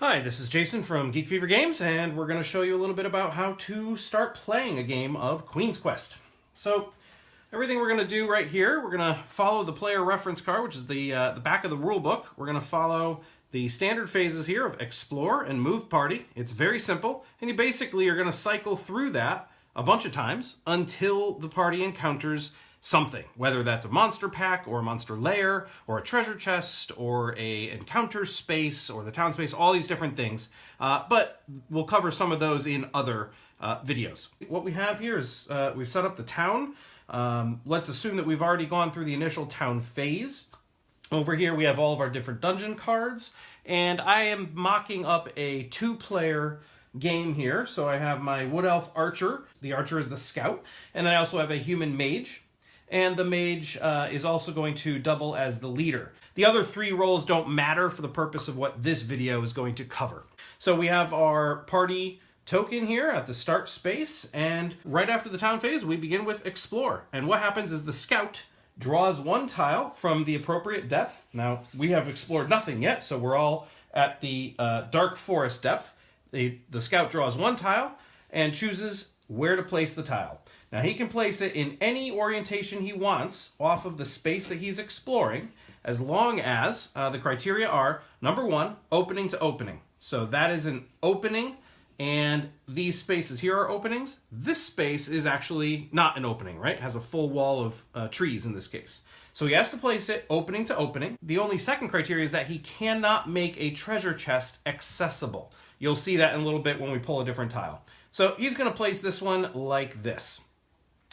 Hi, this is Jason from Geek Fever Games, and we're going to show you a little bit about how to start playing a game of Queen's Quest. So, everything we're going to do right here, we're going to follow the player reference card, which is the back of the rule book. We're going to follow the standard phases here of Explore and Move Party. It's very simple, and you basically are going to cycle through that a bunch of times until the party encounters something, whether that's a monster pack or a monster lair or a treasure chest or a encounter space or the town space, all these different things. But we'll cover some of those in other videos. What we have here is we've set up the town. Let's assume that we've already gone through the initial town phase. Over here we have all of our different dungeon cards, and I am mocking up a two-player game here. So I have my Wood Elf Archer. The Archer is the scout, and then I also have a human mage. And the mage is also going to double as the leader. The other three roles don't matter for the purpose of what this video is going to cover. So we have our party token here at the start space, and right after the town phase, we begin with Explore. And what happens is the scout draws one tile from the appropriate depth. Now, we have explored nothing yet, so we're all at the dark forest depth. The scout draws one tile and chooses where to place the tile. Now he can place it in any orientation he wants off of the space that he's exploring, as long as the criteria are, number one, opening to opening. So that is an opening, and these spaces here are openings. This space is actually not an opening, right? It has a full wall of trees in this case. So he has to place it opening to opening. The only second criteria is that he cannot make a treasure chest accessible. You'll see that in a little bit when we pull a different tile. So he's going to place this one like this.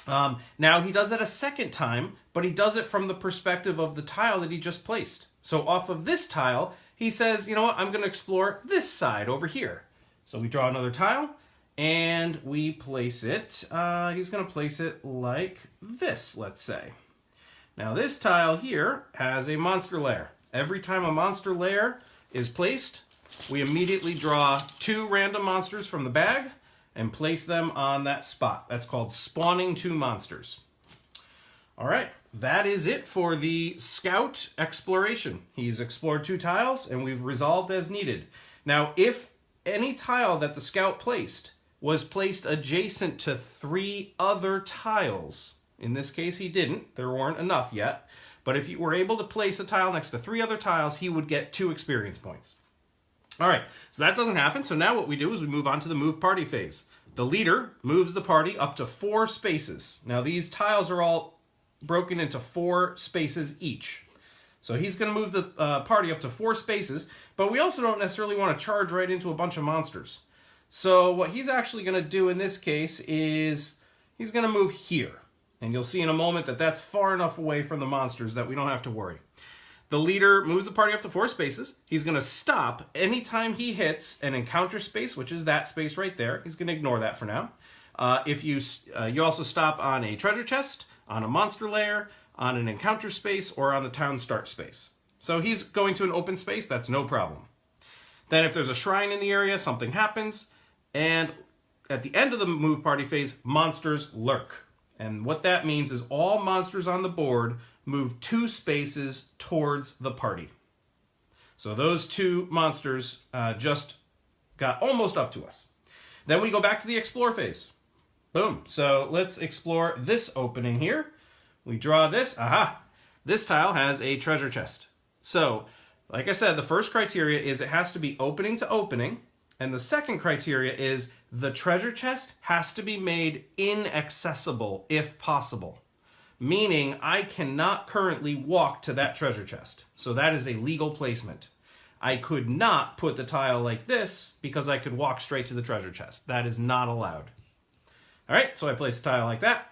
Now he does that a second time, but he does it from the perspective of the tile that he just placed. So off of this tile, he says, you know what, I'm going to explore this side over here. So we draw another tile, and we place it, he's going to place it like this, let's say. Now this tile here has a monster lair. Every time a monster lair is placed, we immediately draw two random monsters from the bag and place them on that spot. That's called spawning two monsters. All right, that is it for the scout exploration. He's explored two tiles, and we've resolved as needed. Now, if any tile that the scout placed was placed adjacent to three other tiles, in this case he didn't, there weren't enough yet, but if you were able to place a tile next to three other tiles, he would get 2 experience points. All right, so that doesn't happen. So now what we do is we move on to the move party phase. The leader moves the party up to 4 spaces. Now these tiles are all broken into 4 spaces each. So he's going to move the party up to 4 spaces, but we also don't necessarily want to charge right into a bunch of monsters. So what he's actually going to do in this case is he's going to move here. And you'll see in a moment that that's far enough away from the monsters that we don't have to worry. The leader moves the party up to 4 spaces. He's going to stop anytime he hits an encounter space, which is that space right there. He's going to ignore that for now. If you also stop on a treasure chest, on a monster lair, on an encounter space, or on the town start space. So he's going to an open space. That's no problem. Then if there's a shrine in the area, something happens. And at the end of the move party phase, monsters lurk. And what that means is all monsters on the board move 2 spaces towards the party. So those 2 monsters just got almost up to us. Then we go back to the explore phase. Boom. So let's explore this opening here. We draw this. Aha! This tile has a treasure chest. So, like I said, the first criteria is it has to be opening to opening. And the second criteria is the treasure chest has to be made inaccessible if possible. Meaning I cannot currently walk to that treasure chest. So that is a legal placement. I could not put the tile like this because I could walk straight to the treasure chest. That is not allowed. All right, so I place the tile like that.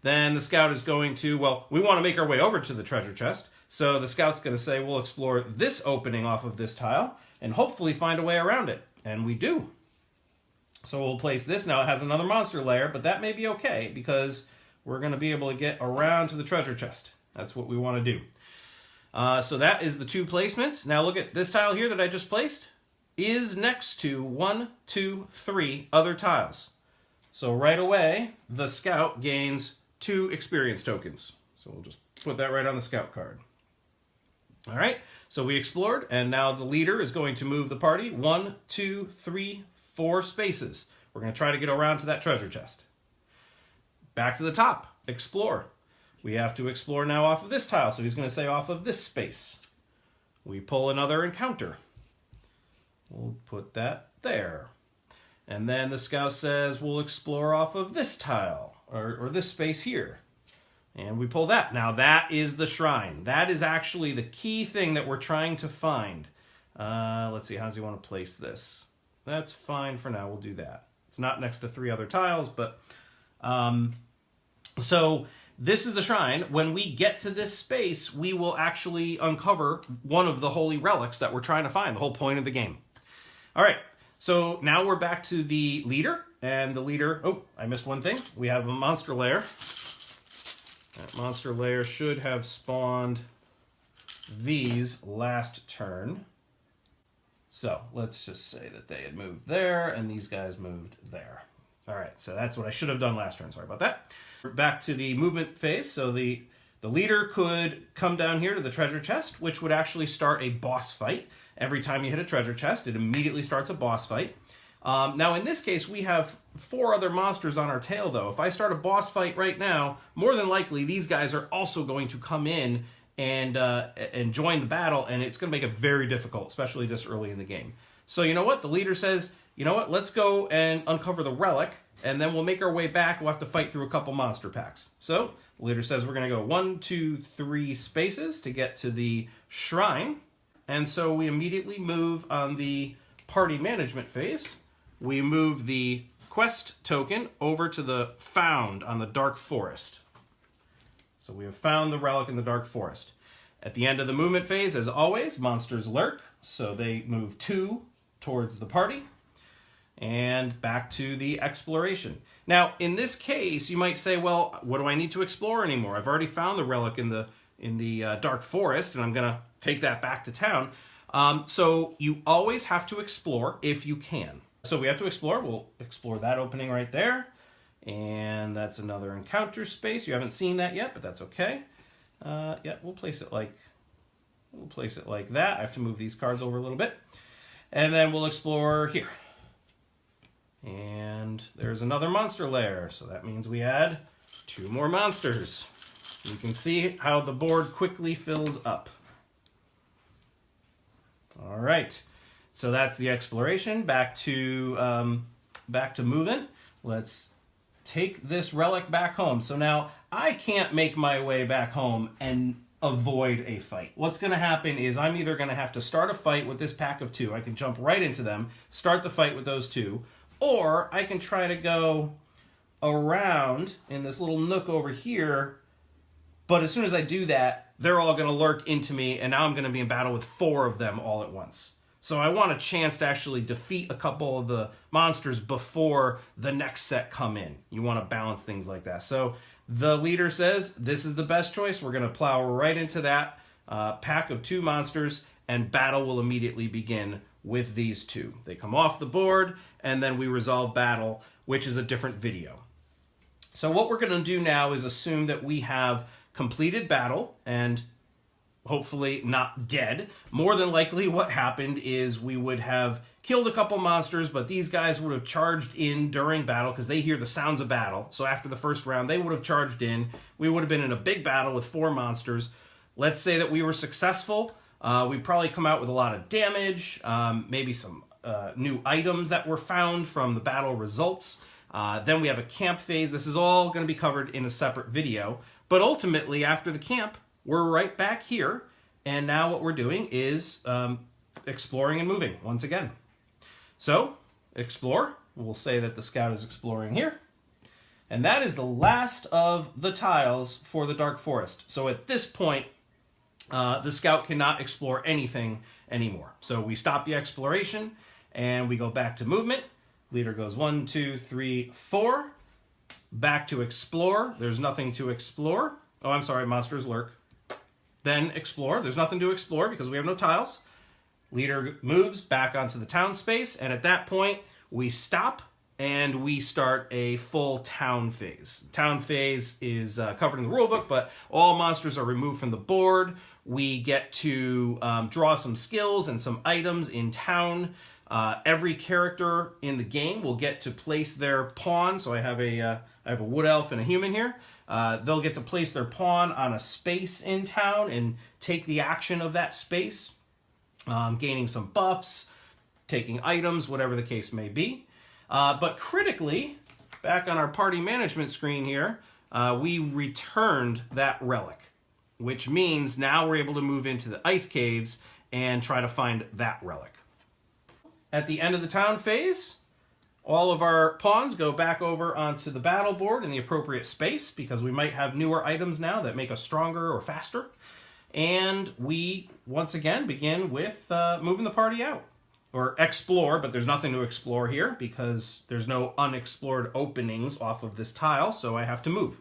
Then the scout is going to, well, we want to make our way over to the treasure chest. So the scout's going to say, we'll explore this opening off of this tile and hopefully find a way around it. And we do. So we'll place this. Now it has another monster lair, but that may be okay because we're going to be able to get around to the treasure chest. That's what we want to do. So that is the 2 placements. Now look at this tile here that I just placed is next to 1, 2, 3 other tiles. So right away, the scout gains 2 experience tokens. So we'll just put that right on the scout card. All right, so we explored, and now the leader is going to move the party 1, 2, 3, 4 spaces. We're going to try to get around to that treasure chest. Back to the top, explore. We have to explore now off of this tile, so he's going to say off of this space. We pull another encounter. We'll put that there. And then the scout says we'll explore off of this tile, or this space here. And we pull that. Now that is the shrine. That is actually the key thing that we're trying to find. Let's see, how does he want to place this? That's fine for now, we'll do that. It's not next to 3 other tiles, but... so this is the shrine. When we get to this space, we will actually uncover one of the holy relics that we're trying to find, the whole point of the game. All right, so now we're back to the leader, and the leader... Oh, I missed one thing. We have a monster lair. That monster lair should have spawned these last turn. So let's just say that they had moved there and these guys moved there. All right, so that's what I should have done last turn. Sorry about that. We're back to the movement phase. So the leader could come down here to the treasure chest, which would actually start a boss fight. Every time you hit a treasure chest, it immediately starts a boss fight. Now, in this case, we have 4 other monsters on our tail, though. If I start a boss fight right now, more than likely, these guys are also going to come in and join the battle, and it's going to make it very difficult, especially this early in the game. So you know what? The leader says, you know what? Let's go and uncover the relic, and then we'll make our way back. We'll have to fight through a couple monster packs. So the leader says we're going to go 1, 2, 3 spaces to get to the shrine. And so we immediately move on the party management phase. We move the quest token over to the found on the dark forest. So we have found the relic in the dark forest. At the end of the movement phase, as always, monsters lurk. So they move 2 towards the party and back to the exploration. Now, in this case, you might say, well, what do I need to explore anymore? I've already found the relic in the dark forest, and I'm going to take that back to town. So you always have to explore if you can. So we have to explore. We'll explore that opening right there. And that's another encounter space. You haven't seen that yet, but that's okay. Yeah, we'll place it like that. I have to move these cards over a little bit. And then we'll explore here. And there's another monster lair. So that means we add 2 more monsters. You can see how the board quickly fills up. All right. So that's the exploration. Back to movement. Let's take this relic back home. So now I can't make my way back home and avoid a fight. What's going to happen is I'm either going to have to start a fight with this pack of 2. I can jump right into them, start the fight with those 2, or I can try to go around in this little nook over here. But as soon as I do that, they're all going to lurk into me, and now I'm going to be in battle with 4 of them all at once. So I want a chance to actually defeat a couple of the monsters before the next set come in. You want to balance things like that. So the leader says, this is the best choice. We're going to plow right into that pack of 2 monsters, and battle will immediately begin with these 2. They come off the board, and then we resolve battle, which is a different video. So what we're going to do now is assume that we have completed battle and hopefully not dead. More than likely what happened is we would have killed a couple monsters, but these guys would have charged in during battle because they hear the sounds of battle. So after the first round, they would have charged in. We would have been in a big battle with 4 monsters. Let's say that we were successful. We'd probably come out with a lot of damage, maybe some new items that were found from the battle results. Then we have a camp phase. This is all going to be covered in a separate video. But ultimately, after the camp, we're right back here. And now what we're doing is exploring and moving once again. So, explore. We'll say that the scout is exploring here. And that is the last of the tiles for the Dark Forest. So at this point, the scout cannot explore anything anymore. So we stop the exploration and we go back to movement. Leader goes 1, 2, 3, 4. Back to explore. There's nothing to explore. Oh, I'm sorry, monsters lurk. Then explore. There's nothing to explore because we have no tiles. Leader moves back onto the town space, and at that point, we stop and we start a full town phase. Town phase is covered in the rulebook, but all monsters are removed from the board. We get to draw some skills and some items in town. Every character in the game will get to place their pawn. So I have a wood elf and a human here. They'll get to place their pawn on a space in town and take the action of that space, gaining some buffs, taking items, whatever the case may be. But critically, back on our party management screen here, we returned that relic, which means now we're able to move into the ice caves and try to find that relic. At the end of the town phase, all of our pawns go back over onto the battle board in the appropriate space because we might have newer items now that make us stronger or faster. And we, once again, begin with moving the party out. Or explore, but there's nothing to explore here because there's no unexplored openings off of this tile, so I have to move.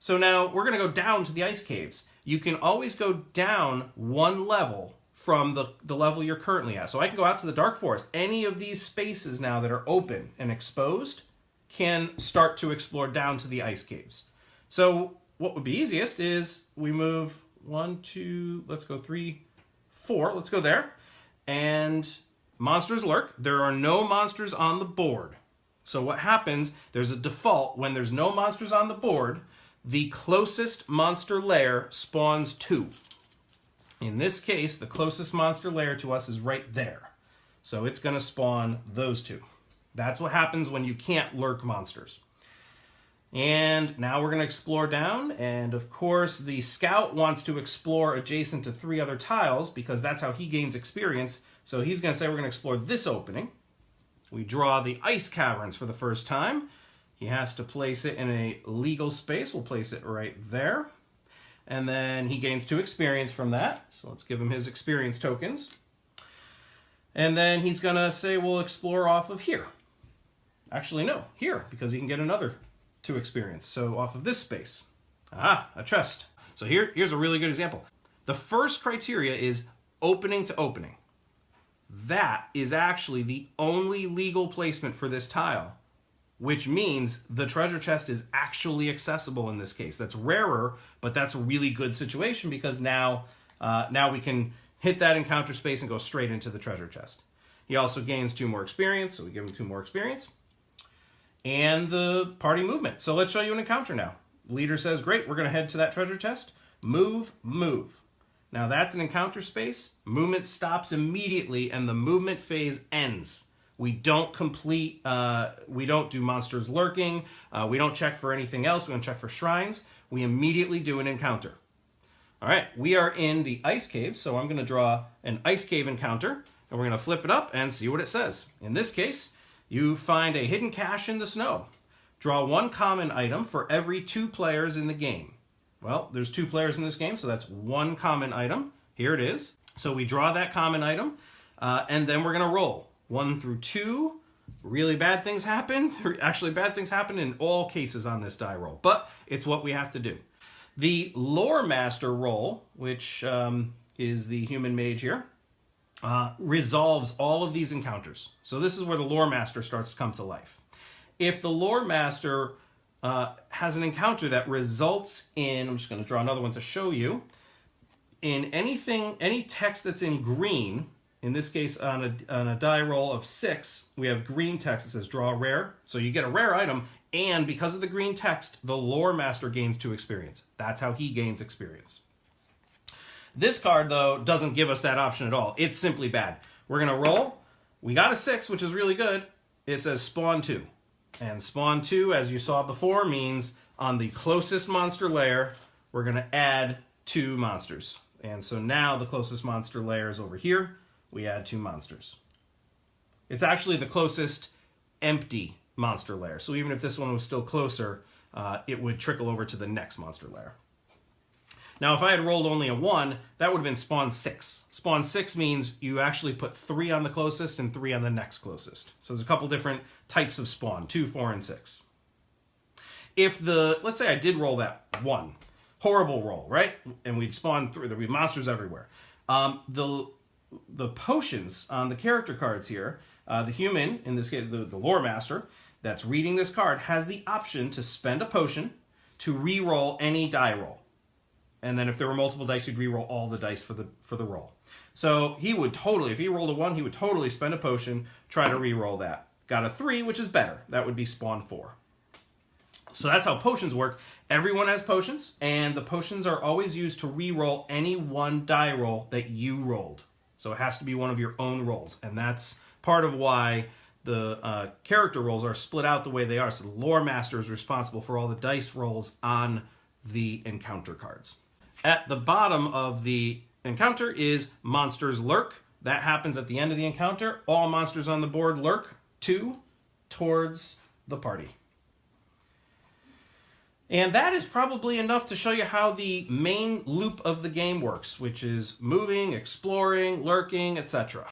So now we're going to go down to the ice caves. You can always go down one level from the level you're currently at. So I can go out to the dark forest. Any of these spaces now that are open and exposed can start to explore down to the ice caves. So what would be easiest is we move 1, 2, let's go 3, 4, let's go there. And monsters lurk. There are no monsters on the board. So what happens, there's a default. When there's no monsters on the board, the closest monster lair spawns 2. In this case, the closest monster lair to us is right there. So it's going to spawn those 2. That's what happens when you can't lurk monsters. And now we're going to explore down. And of course, the scout wants to explore adjacent to 3 other tiles because that's how he gains experience. So he's going to say we're going to explore this opening. We draw the ice caverns for the first time. He has to place it in a legal space. We'll place it right there. And then he gains 2 experience from that. So let's give him his experience tokens. And then he's going to say we'll explore off of here. Actually, no, here, because he can get another 2 experience. So off of this space. Ah, a chest. So here's a really good example. The first criteria is opening to opening. That is actually the only legal placement for this tile, which means the treasure chest is actually accessible in this case. That's rarer, but that's a really good situation because now we can hit that encounter space and go straight into the treasure chest. He also gains 2 more experience, so we give him 2 more experience. And the party movement. So let's show you an encounter now. Leader says, great, we're going to head to that treasure chest. Move, move. Now that's an encounter space. Movement stops immediately and the movement phase ends. We don't complete, we don't do monsters lurking. We don't check for anything else. We don't check for shrines. We immediately do an encounter. All right, we are in the ice cave. So I'm going to draw an ice cave encounter and we're going to flip it up and see what it says. In this case, you find a hidden cache in the snow. Draw 1 common item for every 2 players in the game. Well, there's 2 players in this game, so that's 1 common item. Here it is. So we draw that common item, and then we're going to roll. 1 through 2, really bad things happen. Actually, bad things happen in all cases on this die roll, but it's what we have to do. The Lore Master roll, which is the human mage here, resolves all of these encounters. So this is where the Lore Master starts to come to life. If the Lore Master has an encounter that results in, I'm just going to draw another one to show you, in any text that's in green, in this case on a die roll of 6, we have green text that says draw rare. So you get a rare item, and because of the green text, the Lore Master gains 2 experience. That's how he gains experience. This card, though, doesn't give us that option at all. It's simply bad. We're going to roll. We got a 6, which is really good. It says spawn 2. And spawn 2, as you saw before, means on the closest monster lair, we're going to add 2 monsters. And so now the closest monster lair is over here. We add 2 monsters. It's actually the closest empty monster lair. So even if this one was still closer, it would trickle over to the next monster lair. Now, if I had rolled only a 1, that would have been spawn 6. Spawn 6 means you actually put 3 on the closest and 3 on the next closest. So there's a couple different types of spawn, 2, 4, and 6. If let's say I did roll that 1, horrible roll, right? And we'd spawn 3, there'd be monsters everywhere. The potions on the character cards here, the human, in this case the Lore Master, that's reading this card has the option to spend a potion to re-roll any die roll. And then if there were multiple dice, you'd re-roll all the dice for the roll. So he would totally, if he rolled a 1, he would totally spend a potion, try to re-roll that. Got a 3, which is better. That would be spawn 4. So that's how potions work. Everyone has potions, and the potions are always used to re-roll any one die roll that you rolled. So it has to be one of your own rolls, and that's part of why the character rolls are split out the way they are. So the lore master is responsible for all the dice rolls on the encounter cards. At the bottom of the encounter is monsters lurk. That happens at the end of the encounter. All monsters on the board lurk 2 towards the party. And that is probably enough to show you how the main loop of the game works, which is moving, exploring, lurking, etc.